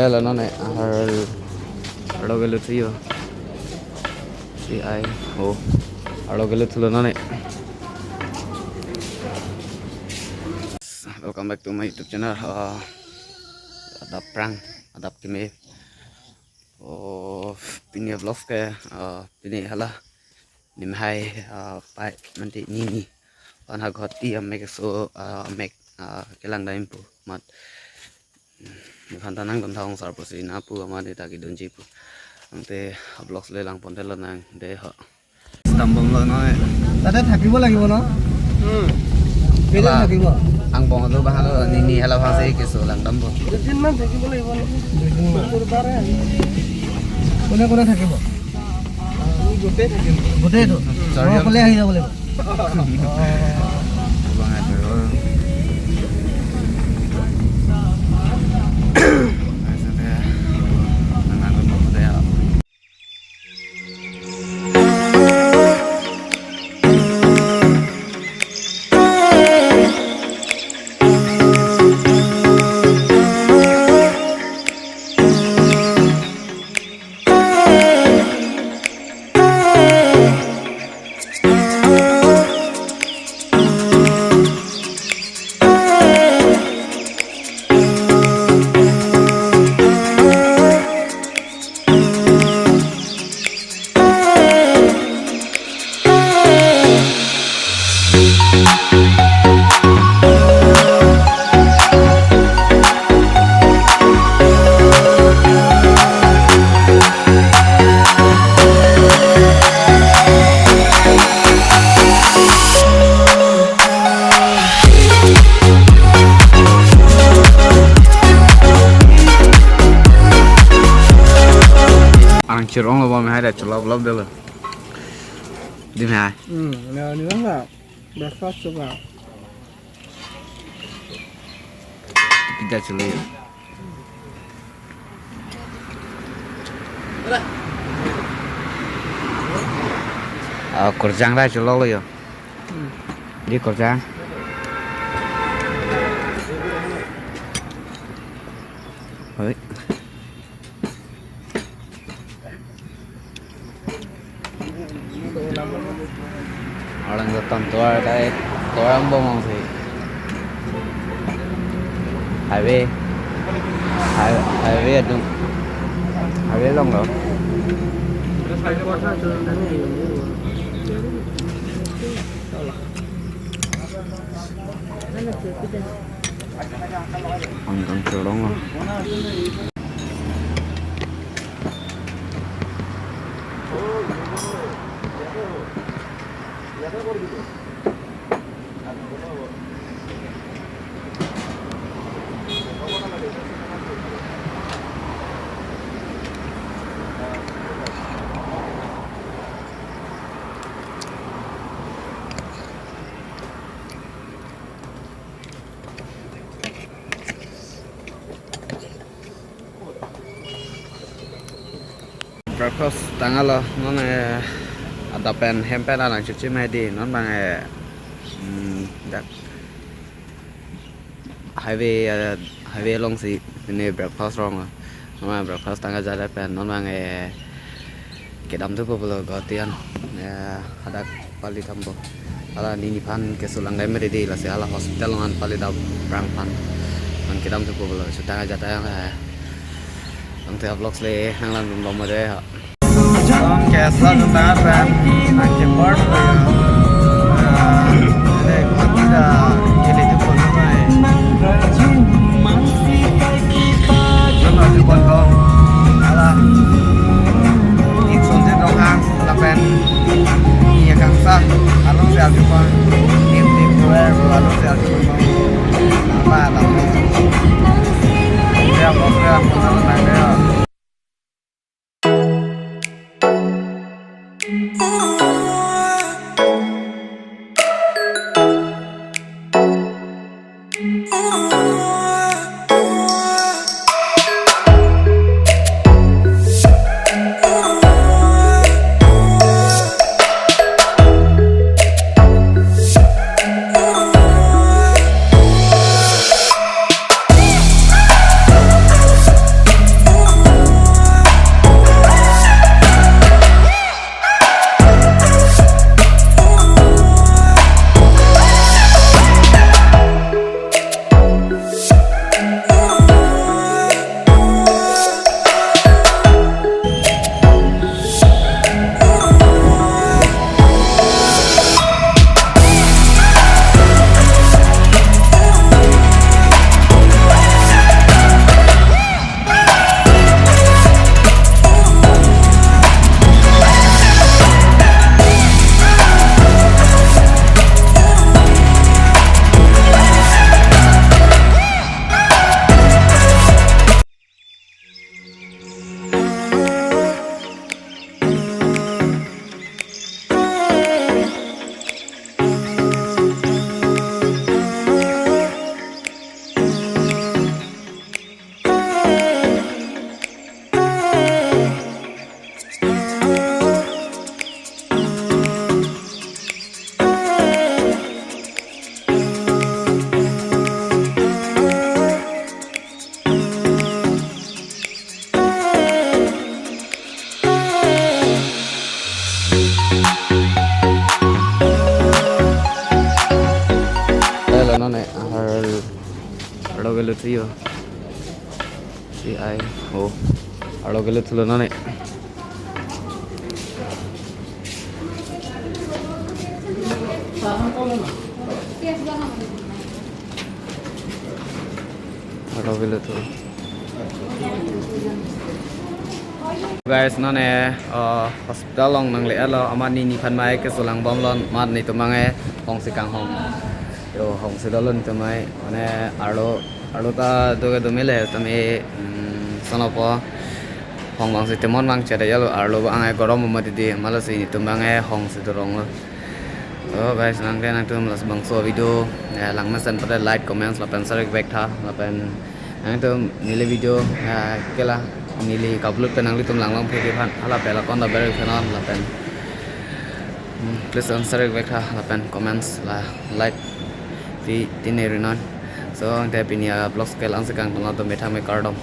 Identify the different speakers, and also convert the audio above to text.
Speaker 1: là nó này ở đâu cái lượt gì si ai ở đâu cái lượt nó này. Welcome back to my YouTube channel. Ada prank, ada kime. Pini vlog ke, pini hala nimhai pai nanti neni. Pan Gauhati A.mek keso A.mek kelang daimpu mat. Kantanang tentang sarpusi napu amade taki donji pu. Nanti vlog lelang pontel nang deh. Stambung lo noy.
Speaker 2: Tadi থাকিব লাগিব ন কেলে থাকিব
Speaker 1: ang bong itu bahalo nini hala phase keso lang dambo.
Speaker 2: দুদিন মান থাকিব লাগিব ন দুদিন মান গুৰুবাৰে কোনে কোনে থাকিব আমি গোটেই থাকিম গোটেইটো সকলোৱে আহি যাব লাগিব
Speaker 1: Cirong lo bom hai dah celop lop dulu. Di mana?
Speaker 2: Nah ini enggak breakfast juga
Speaker 1: Tiga celi. Korjang dah celok lo yo. Di korjang. Hoi. Orang datang tua đây tua ông bông không thì highway đúng highway long rồi còn chiều đúng không breakfast tanggal lo nó này ada pen hempen alang cuci medi non bang dak highway long si ini breakfast wrong nama breakfast tanggal jalan pen non bang kedam tu popular Gauhatian ada pali tambo ala nini pan kesulang dai medi la se ala hospital ngan pali dam brang pan ngan kedam tu popular tanggal jalan ang tiap vlogs le nang lan belum ada ya. Keso tentang aphan anjing board lo ya. Ada kita ini tu pun ramai. Jangan tu pun kau. Alah. Ikson tu doang lapen. Iya kangsa. Alung siap tu pun. Tim wear alung siap tu pun. Apa tapi. Dia vlog dia pun tentang dia.
Speaker 3: Oh
Speaker 1: C O C I O aro gele thulo na ne aro gele thulo guys nó nè hospital long nang lẽ lo amani ni phan mai cái số lang bom lon mat ni tumange hong si kang hong yo hong si dalon tumai mane aro ta doge do mele tame sonopo hong bang si temon bang chada yalo arlo bang ai gorom ma di mala si ni tumange hong si dorong lo oh guys nang ke nang tum las bang so video lang ma sen pada like comments la pen sarek back tha la pen nang tum nile video kela nili kablut penang litum lang long pheke phan ala pela kon da bere phanon la pen please answer back la pen comments la like ti tinerinon so te pinia blogs kelang sekang tong to metha me cardom